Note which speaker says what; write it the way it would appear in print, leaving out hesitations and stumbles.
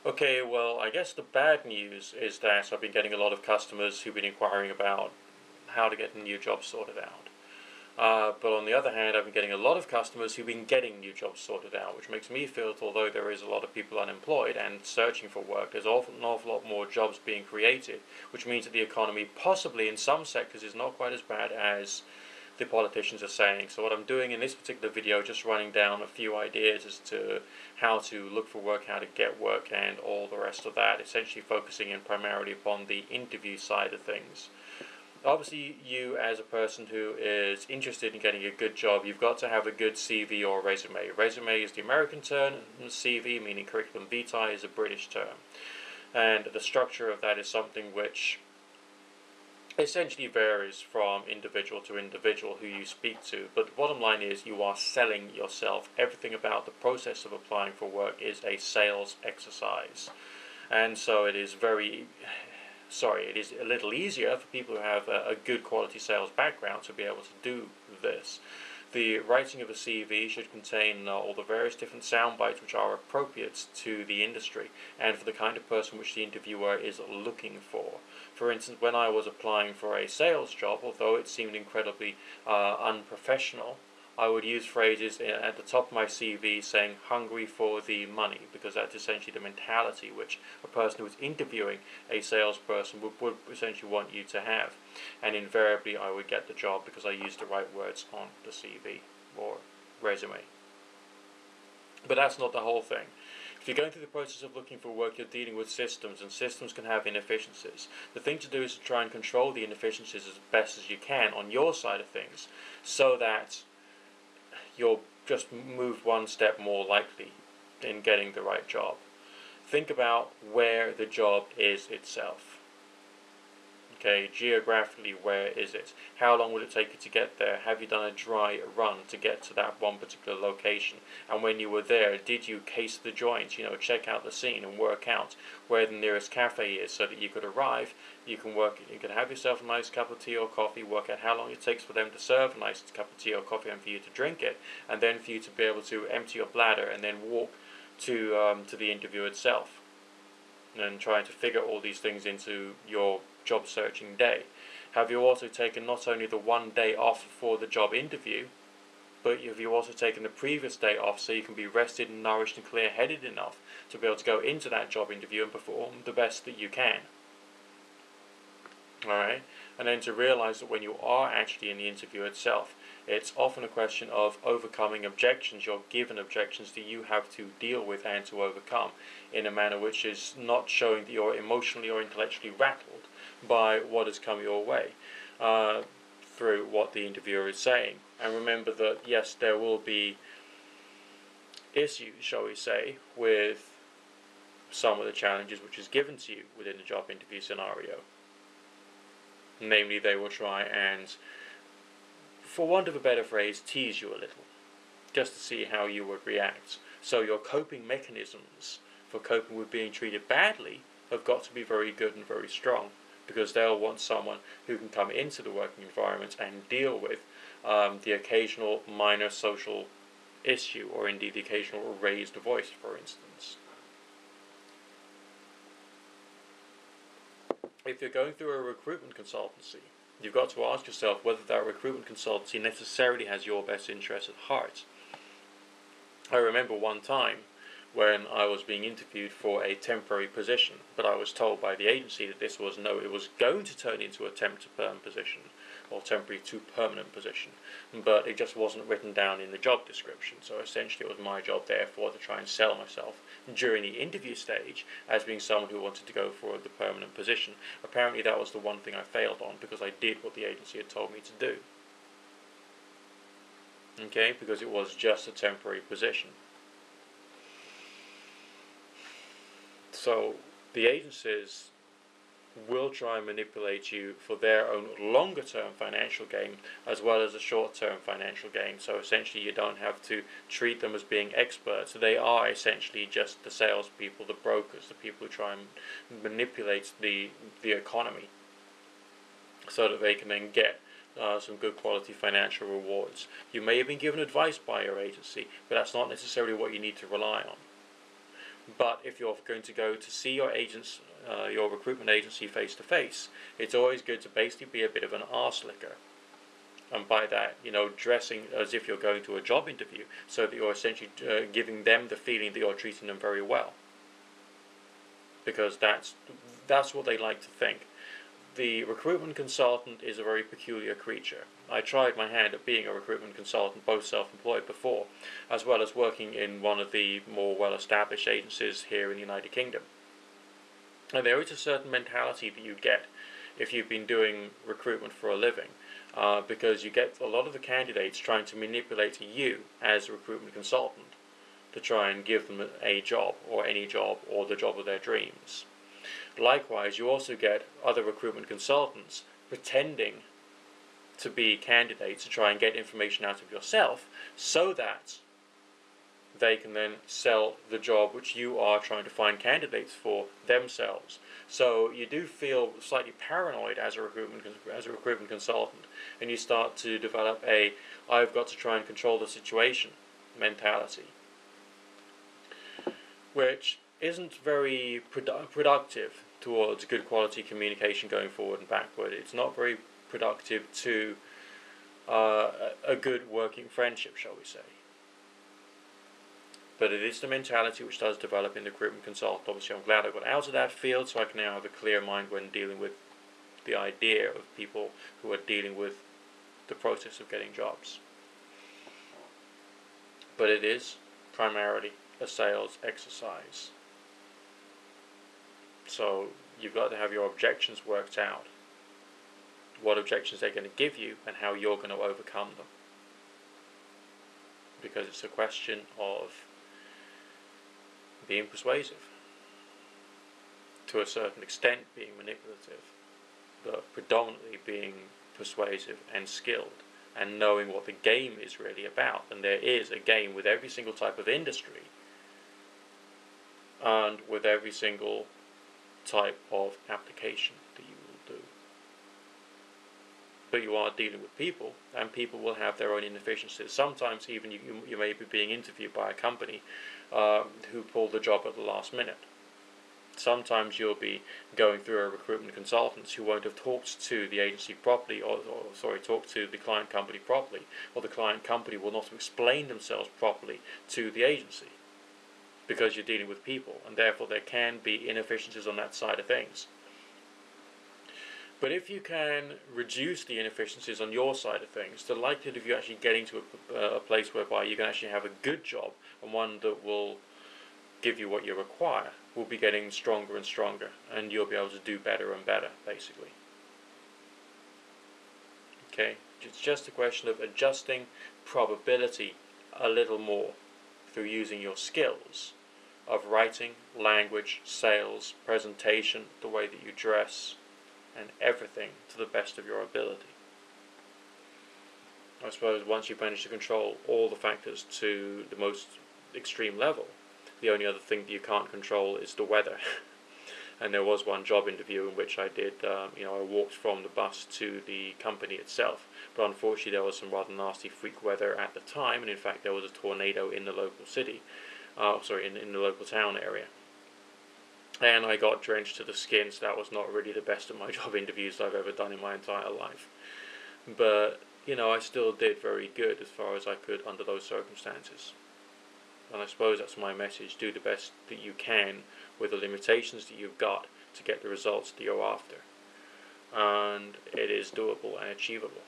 Speaker 1: Okay, well, I guess the bad news is that I've been getting a lot of customers who've been inquiring about how to get a new job sorted out. But on the other hand, I've been getting a lot of customers who've been getting new jobs sorted out, which makes me feel that although there is a lot of people unemployed and searching for work, there's an awful lot more jobs being created, which means that the economy possibly in some sectors is not quite as bad as the politicians are saying. So what I'm doing in this particular video, just running down a few ideas as to how to look for work, how to get work, and all the rest of that, essentially focusing in primarily upon the interview side of things. Obviously, you as a person who is interested in getting a good job, you've got to have a good CV or resume. Resume is the American term, and CV, meaning curriculum vitae, is a British term. And the structure of that is something which essentially varies from individual to individual who you speak to, but the bottom line is you are selling yourself. Everything about the process of applying for work is a sales exercise. And so it is it is a little easier for people who have a good quality sales background to be able to do this. The writing of a CV should contain all the various different sound bites which are appropriate to the industry and for the kind of person which the interviewer is looking for. For instance, when I was applying for a sales job, although it seemed incredibly unprofessional, I would use phrases at the top of my CV saying hungry for the money, because that's essentially the mentality which a person who is interviewing a salesperson would essentially want you to have. And invariably I would get the job because I used the right words on the CV or resume. But that's not the whole thing. If you're going through the process of looking for work, you're dealing with systems, and systems can have inefficiencies. The thing to do is to try and control the inefficiencies as best as you can on your side of things, so that you'll just move one step more likely in getting the right job. Think about where the job is itself. Okay, geographically, where is it? How long will it take you to get there? Have you done a dry run to get to that one particular location? And when you were there, did you case the joints, check out the scene and work out where the nearest cafe is so that you could arrive, you can have yourself a nice cup of tea or coffee, work out how long it takes for them to serve a nice cup of tea or coffee and for you to drink it, and then for you to be able to empty your bladder and then walk to the interview itself. And trying to figure all these things into your job searching day. Have you also taken not only the one day off for the job interview, but have you also taken the previous day off so you can be rested and nourished and clear-headed enough to be able to go into that job interview and perform the best that you can? Alright? And then to realize that when you are actually in the interview itself, it's often a question of overcoming objections. You're given objections that you have to deal with and to overcome in a manner which is not showing that you're emotionally or intellectually rattled by what has come your way through what the interviewer is saying. And remember that, yes, there will be issues, shall we say, with some of the challenges which is given to you within the job interview scenario. Namely, they will try and, for want of a better phrase, tease you a little, just to see how you would react. So your coping mechanisms for coping with being treated badly have got to be very good and very strong, because they'll want someone who can come into the working environment and deal with the occasional minor social issue, or indeed the occasional raised voice, for instance. If you're going through a recruitment consultancy, you've got to ask yourself whether that recruitment consultancy necessarily has your best interest at heart. I remember one time when I was being interviewed for a temporary position, but I was told by the agency that it was going to turn into a temp to perm position, or temporary to permanent position, but it just wasn't written down in the job description. So essentially it was my job, therefore, to try and sell myself during the interview stage as being someone who wanted to go for the permanent position. Apparently that was the one thing I failed on, because I did what the agency had told me to do. Okay, because it was just a temporary position. So the agencies will try and manipulate you for their own longer-term financial gain as well as a short-term financial gain. So essentially you don't have to treat them as being experts. They are essentially just the salespeople, the brokers, the people who try and manipulate the economy so that they can then get some good quality financial rewards. You may have been given advice by your agency, but that's not necessarily what you need to rely on. But if you're going to go to see your recruitment agency face to face, it's always good to basically be a bit of an arse licker. And by that, dressing as if you're going to a job interview, so that you're essentially giving them the feeling that you're treating them very well. Because that's what they like to think. The recruitment consultant is a very peculiar creature. I tried my hand at being a recruitment consultant, both self-employed before, as well as working in one of the more well-established agencies here in the United Kingdom. And there is a certain mentality that you get if you've been doing recruitment for a living, because you get a lot of the candidates trying to manipulate you as a recruitment consultant to try and give them a job, or any job, or the job of their dreams. Likewise, you also get other recruitment consultants pretending to be candidates to try and get information out of yourself, so that they can then sell the job which you are trying to find candidates for themselves. So you do feel slightly paranoid as a recruitment consultant, and you start to develop a "I've got to try and control the situation" mentality, which isn't very productive towards good quality communication going forward and backward. It's not very productive to a good working friendship, shall we say. But it is the mentality which does develop in the recruitment consultant. Obviously, I'm glad I got out of that field, so I can now have a clear mind when dealing with the idea of people who are dealing with the process of getting jobs. But it is primarily a sales exercise. So you've got to have your objections worked out. What objections they're going to give you and how you're going to overcome them. Because it's a question of being persuasive, to a certain extent being manipulative, but predominantly being persuasive and skilled, and knowing what the game is really about. And there is a game with every single type of industry, and with every single type of application that you will do. But you are dealing with people, and people will have their own inefficiencies. Sometimes even you may be being interviewed by a company who pulled the job at the last minute. Sometimes you'll be going through a recruitment consultant who won't have talked to the agency properly, or talked to the client company properly, or the client company will not have explained themselves properly to the agency, because you're dealing with people, and therefore there can be inefficiencies on that side of things. But if you can reduce the inefficiencies on your side of things, the likelihood of you actually getting to a place whereby you can actually have a good job, and one that will give you what you require, will be getting stronger and stronger, and you'll be able to do better and better, basically. Okay? It's just a question of adjusting probability a little more through using your skills of writing, language, sales, presentation, the way that you dress, and everything to the best of your ability. I suppose once you've managed to control all the factors to the most extreme level, the only other thing that you can't control is the weather. And there was one job interview in which I did, I walked from the bus to the company itself, but unfortunately there was some rather nasty freak weather at the time, and in fact there was a tornado in the local city, in the local town area. And I got drenched to the skin, so that was not really the best of my job interviews I've ever done in my entire life. But, I still did very good as far as I could under those circumstances. And I suppose that's my message: do the best that you can with the limitations that you've got to get the results that you're after. And it is doable and achievable.